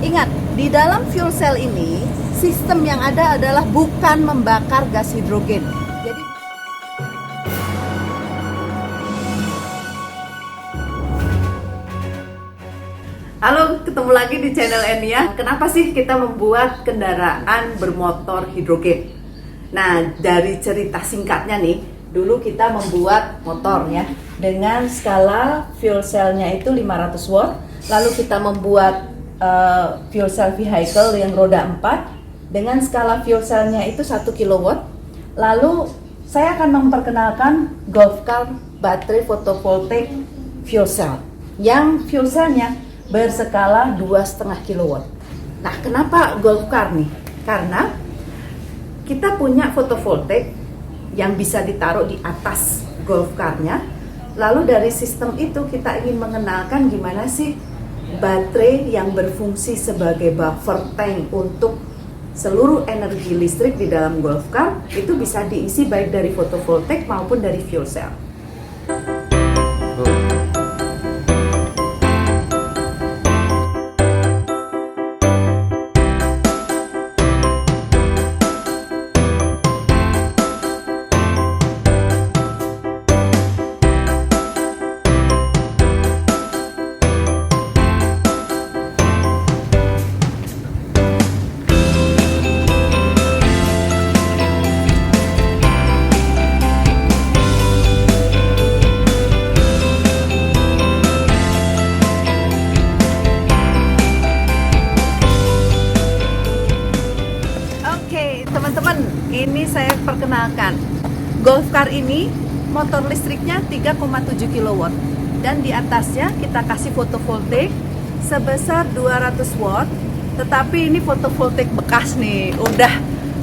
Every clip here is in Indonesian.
Ingat, di dalam fuel cell ini, sistem yang ada adalah bukan membakar gas hidrogen. Jadi halo, ketemu lagi di channel Enia. Kenapa sih kita membuat kendaraan bermotor hidrogen? Nah, dari cerita singkatnya nih, dulu kita membuat motor ya dengan skala fuel cell-nya itu 500 watt. Lalu kita membuat fuel cell vehicle yang roda 4 dengan skala fuel cell-nya itu 1 kW. Lalu saya akan memperkenalkan Golf Car baterai photovoltaic fuel cell yang fuel cell-nya berskala 2,5 kW. Nah, kenapa Golf Car nih? Karena kita punya photovoltaik yang bisa ditaruh di atas Golf Car-nya. Lalu dari sistem itu kita ingin mengenalkan gimana sih baterai yang berfungsi sebagai buffer tank untuk seluruh energi listrik di dalam Golf Car itu bisa diisi baik dari photovoltaik maupun dari fuel cell. Teman-teman, ini saya perkenalkan Golf Car ini motor listriknya 3,7 kW dan di atasnya kita kasih photovoltaik sebesar 200 watt. Tetapi ini photovoltaik bekas nih, udah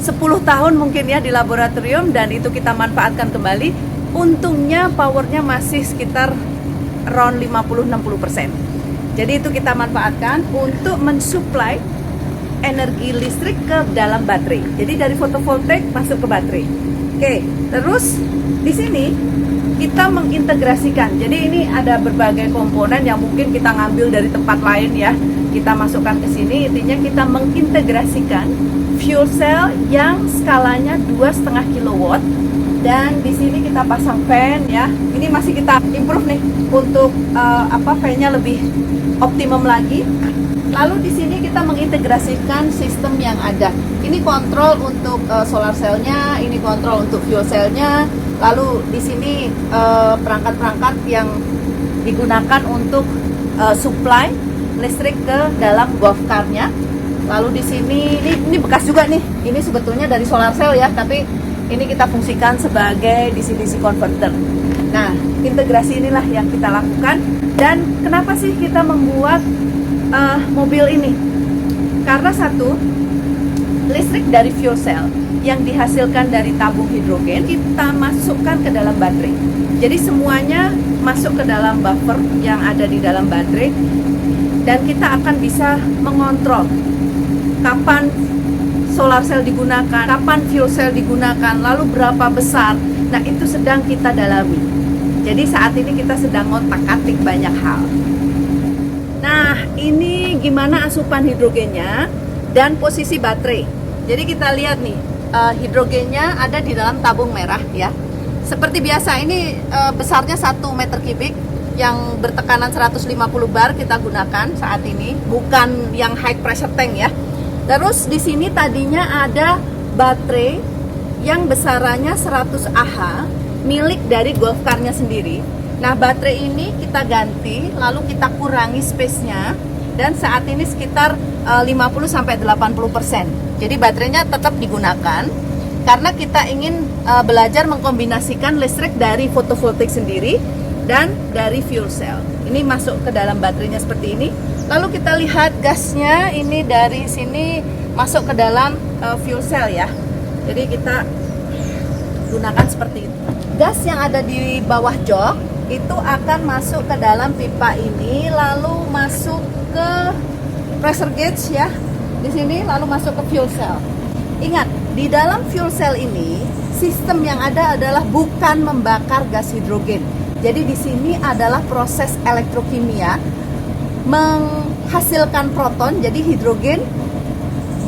10 tahun mungkin ya di laboratorium dan itu kita manfaatkan kembali. Untungnya powernya masih sekitar around 50-60%. Jadi itu kita manfaatkan untuk mensuplai energi listrik ke dalam baterai. Jadi dari fotovoltaik masuk ke baterai. Oke, terus di sini kita mengintegrasikan. Jadi ini ada berbagai komponen yang mungkin kita ngambil dari tempat lain ya. Kita masukkan ke sini. Intinya kita mengintegrasikan fuel cell yang skalanya 2,5 kW. Dan di sini kita pasang fan ya. Ini masih kita improve nih untuk fan-nya lebih optimum lagi. Lalu di sini kita mengintegrasikan sistem yang ada. Ini kontrol untuk solar cell-nya, ini kontrol untuk fuel cell-nya. Lalu di sini perangkat-perangkat yang digunakan untuk supply listrik ke dalam Golf Car-nya. Lalu di sini ini bekas juga nih. Ini sebetulnya dari solar cell ya, tapi ini kita fungsikan sebagai DC-DC converter. Nah, integrasi inilah yang kita lakukan. Dan kenapa sih kita membuat mobil ini? Karena satu, listrik dari fuel cell yang dihasilkan dari tabung hidrogen kita masukkan ke dalam baterai. Jadi semuanya masuk ke dalam buffer yang ada di dalam baterai dan kita akan bisa mengontrol kapan solar cell digunakan, kapan fuel cell digunakan, lalu berapa besar. Nah, itu sedang kita dalami. Jadi saat ini kita sedang ngotak-atik banyak hal. Nah, ini gimana asupan hidrogennya dan posisi baterai. Jadi kita lihat nih, hidrogennya ada di dalam tabung merah ya. Seperti biasa ini besarnya 1 meter kubik yang bertekanan 150 bar kita gunakan saat ini, bukan yang high pressure tank ya. Terus di sini tadinya ada baterai yang besarannya 100 Ah milik dari Golf Car-nya sendiri. Nah, baterai ini kita ganti, lalu kita kurangi space-nya dan saat ini sekitar 50-80%. Jadi baterainya tetap digunakan karena kita ingin belajar mengkombinasikan listrik dari fotovoltaik sendiri dan dari fuel cell. Ini masuk ke dalam baterainya seperti ini. Lalu kita lihat gasnya ini dari sini masuk ke dalam fuel cell ya. Jadi kita gunakan seperti itu. Gas yang ada di bawah jok itu akan masuk ke dalam pipa ini, lalu masuk ke pressure gauge ya di sini, lalu masuk ke fuel cell. Ingat, di dalam fuel cell ini sistem yang ada adalah bukan membakar gas hidrogen. Jadi di sini adalah proses elektrokimia menghasilkan proton, jadi hidrogen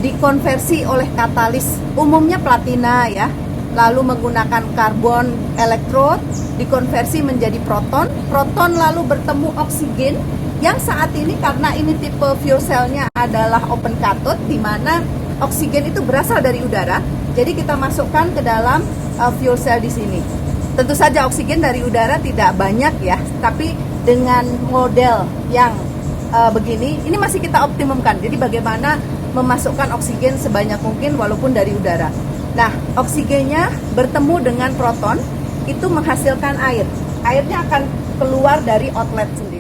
dikonversi oleh katalis, umumnya platina ya, lalu menggunakan karbon elektrod, dikonversi menjadi proton, proton lalu bertemu oksigen, yang saat ini karena ini tipe fuel cell-nya adalah open cathode, di mana oksigen itu berasal dari udara, jadi kita masukkan ke dalam fuel cell di sini. Tentu saja oksigen dari udara tidak banyak ya, tapi dengan model yang begini, ini masih kita optimumkan. Jadi bagaimana memasukkan oksigen sebanyak mungkin walaupun dari udara. Nah, oksigennya bertemu dengan proton, itu menghasilkan air. Airnya akan keluar dari outlet sendiri.